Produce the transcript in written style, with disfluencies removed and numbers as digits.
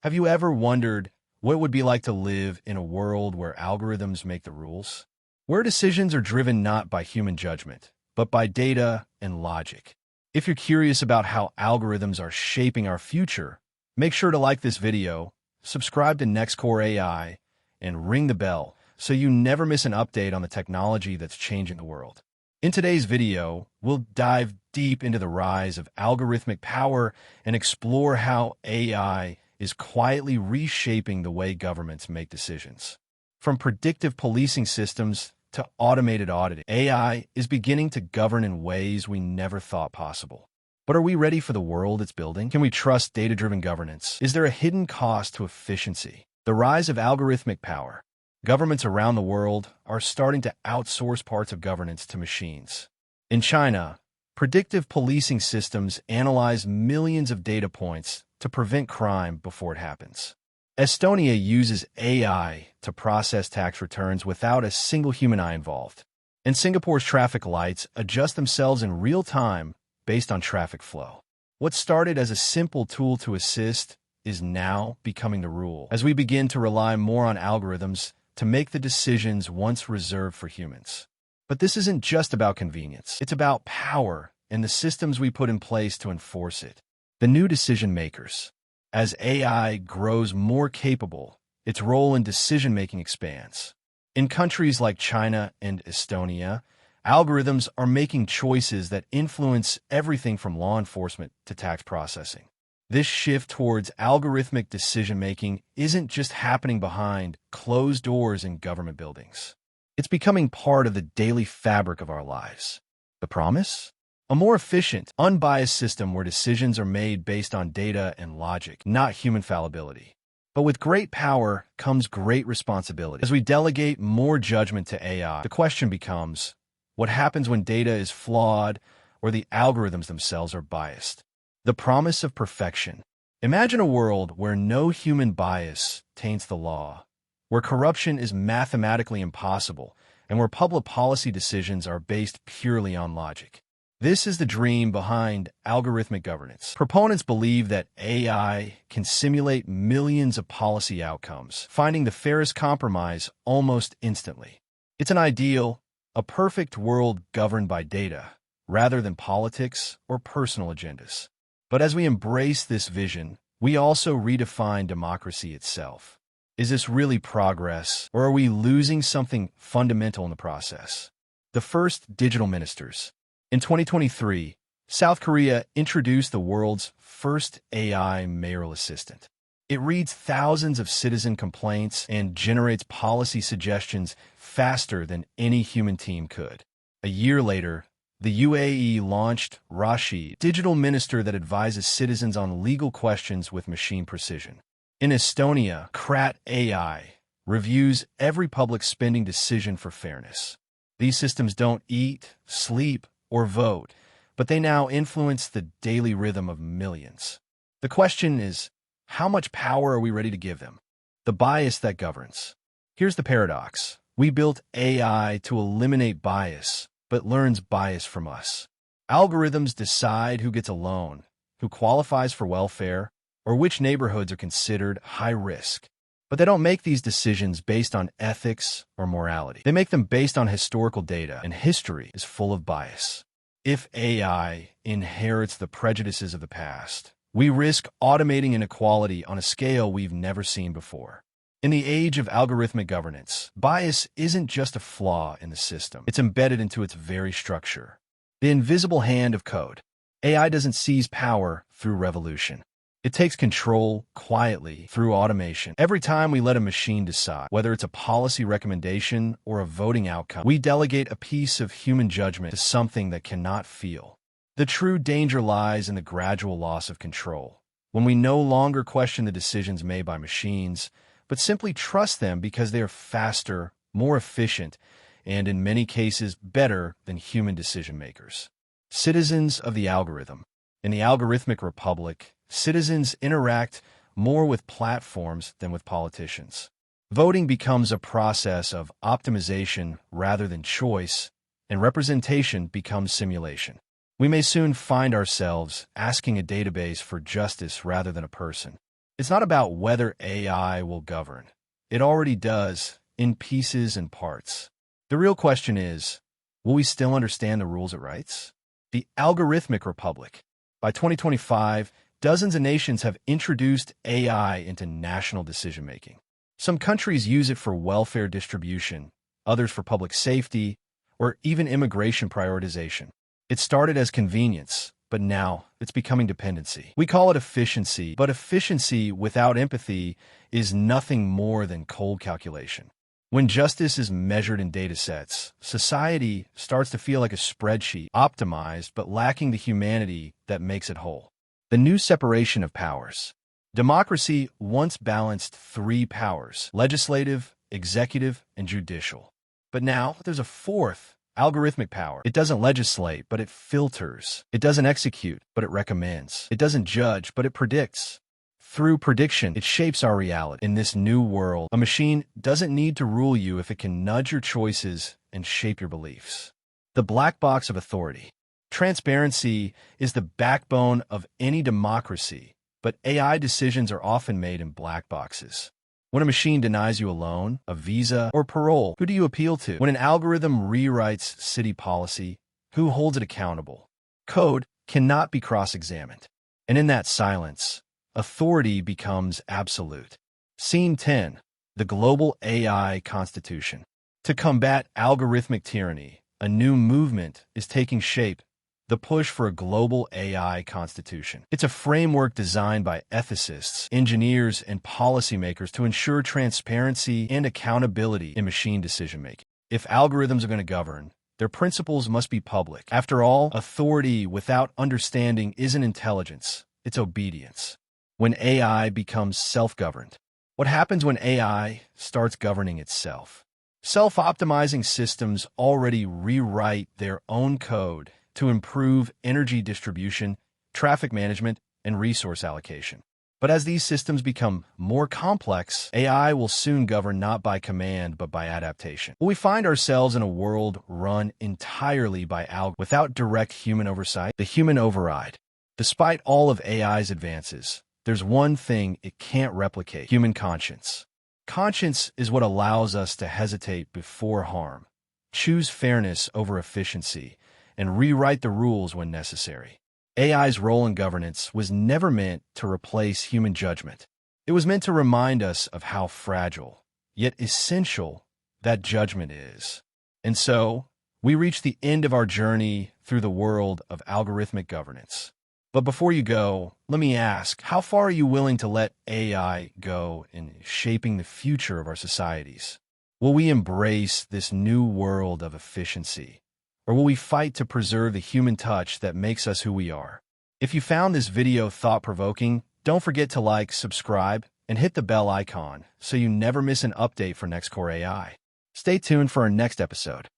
Have you ever wondered what it would be like to live in a world where algorithms make the rules? Where decisions are driven not by human judgment, but by data and logic. If you're curious about how algorithms are shaping our future, make sure to like this video, subscribe to NextCore AI, and ring the bell so you never miss an update on the technology that's changing the world. In today's video, we'll dive deep into the rise of algorithmic power and explore how AI is quietly reshaping the way governments make decisions. From predictive policing systems to automated auditing, AI is beginning to govern in ways we never thought possible. But are we ready for the world it's building? Can we trust data-driven governance? Is there a hidden cost to efficiency? The rise of algorithmic power. Governments around the world are starting to outsource parts of governance to machines. In China, predictive policing systems analyze millions of data points to prevent crime before it happens. Estonia uses AI to process tax returns without a single human eye involved. And Singapore's traffic lights adjust themselves in real time based on traffic flow. What started as a simple tool to assist is now becoming the rule, as we begin to rely more on algorithms to make the decisions once reserved for humans. But this isn't just about convenience. It's about power and the systems we put in place to enforce it. The new decision makers. As AI grows more capable, its role in decision-making expands. In countries like China and Estonia, algorithms are making choices that influence everything from law enforcement to tax processing. This shift towards algorithmic decision-making isn't just happening behind closed doors in government buildings. It's becoming part of the daily fabric of our lives. The promise? A more efficient, unbiased system where decisions are made based on data and logic, not human fallibility. But with great power comes great responsibility. As we delegate more judgment to AI, the question becomes, what happens when data is flawed or the algorithms themselves are biased? The promise of perfection. Imagine a world where no human bias taints the law, where corruption is mathematically impossible, and where public policy decisions are based purely on logic. This is the dream behind algorithmic governance. Proponents believe that AI can simulate millions of policy outcomes, finding the fairest compromise almost instantly. It's an ideal, a perfect world governed by data, rather than politics or personal agendas. But as we embrace this vision, we also redefine democracy itself. Is this really progress, or are we losing something fundamental in the process? The first digital ministers. In 2023, South Korea introduced the world's first AI mayoral assistant. It reads thousands of citizen complaints and generates policy suggestions faster than any human team could. A year later, the UAE launched Rashid, digital minister that advises citizens on legal questions with machine precision. In Estonia, Krat AI reviews every public spending decision for fairness. These systems don't eat, sleep, or vote, but they now influence the daily rhythm of millions. The question is, how much power are we ready to give them? The bias that governs. Here's the paradox. We built AI to eliminate bias, but learns bias from us. Algorithms decide who gets a loan, who qualifies for welfare, or which neighborhoods are considered high risk. But they don't make these decisions based on ethics or morality. They make them based on historical data, and history is full of bias. If AI inherits the prejudices of the past, we risk automating inequality on a scale we've never seen before. In the age of algorithmic governance, bias isn't just a flaw in the system. It's embedded into its very structure. The invisible hand of code. AI doesn't seize power through revolution. It takes control quietly through automation. Every time we let a machine decide, whether it's a policy recommendation or a voting outcome, we delegate a piece of human judgment to something that cannot feel. The true danger lies in the gradual loss of control, when we no longer question the decisions made by machines, but simply trust them because they are faster, more efficient, and in many cases better than human decision makers. Citizens of the algorithm. In the algorithmic republic, citizens interact more with platforms than with politicians. Voting becomes a process of optimization rather than choice, and representation becomes simulation. We may soon find ourselves asking a database for justice rather than a person. It's not about whether AI will govern. It already does, in pieces and parts. The real question is, will we still understand the rules it writes? The algorithmic republic. By 2025, dozens of nations have introduced AI into national decision-making. Some countries use it for welfare distribution, others for public safety, or even immigration prioritization. It started as convenience, but now it's becoming dependency. We call it efficiency, but efficiency without empathy is nothing more than cold calculation. When justice is measured in data sets, society starts to feel like a spreadsheet, optimized but lacking the humanity that makes it whole. The new separation of powers. Democracy once balanced three powers: legislative, executive, and judicial. But now there's a fourth, algorithmic power. It doesn't legislate, but it filters. It doesn't execute, but it recommends. It doesn't judge, but it predicts. Through prediction, it shapes our reality. In this new world, a machine doesn't need to rule you if it can nudge your choices and shape your beliefs. The black box of authority. Transparency is the backbone of any democracy, but AI decisions are often made in black boxes. When a machine denies you a loan, a visa, or parole, who do you appeal to? When an algorithm rewrites city policy, who holds it accountable? Code cannot be cross-examined. And in that silence, authority becomes absolute. Scene 10. The Global AI Constitution. To combat algorithmic tyranny, a new movement is taking shape: the push for a global AI constitution. It's a framework designed by ethicists, engineers, and policymakers to ensure transparency and accountability in machine decision-making. If algorithms are going to govern, their principles must be public. After all, authority without understanding isn't intelligence, it's obedience. When AI becomes self-governed. What happens when AI starts governing itself? Self-optimizing systems already rewrite their own code to improve energy distribution, traffic management, and resource allocation. But as these systems become more complex, AI will soon govern not by command but by adaptation. Will we find ourselves in a world run entirely by algorithms without direct human oversight? The human override. Despite all of AI's advances, there's one thing it can't replicate: human conscience. Conscience is what allows us to hesitate before harm, choose fairness over efficiency, and rewrite the rules when necessary. AI's role in governance was never meant to replace human judgment. It was meant to remind us of how fragile, yet essential, that judgment is. And so, we reach the end of our journey through the world of algorithmic governance. But before you go, let me ask, how far are you willing to let AI go in shaping the future of our societies? Will we embrace this new world of efficiency? Or will we fight to preserve the human touch that makes us who we are? If you found this video thought-provoking, don't forget to like, subscribe, and hit the bell icon so you never miss an update for NextCore AI. Stay tuned for our next episode.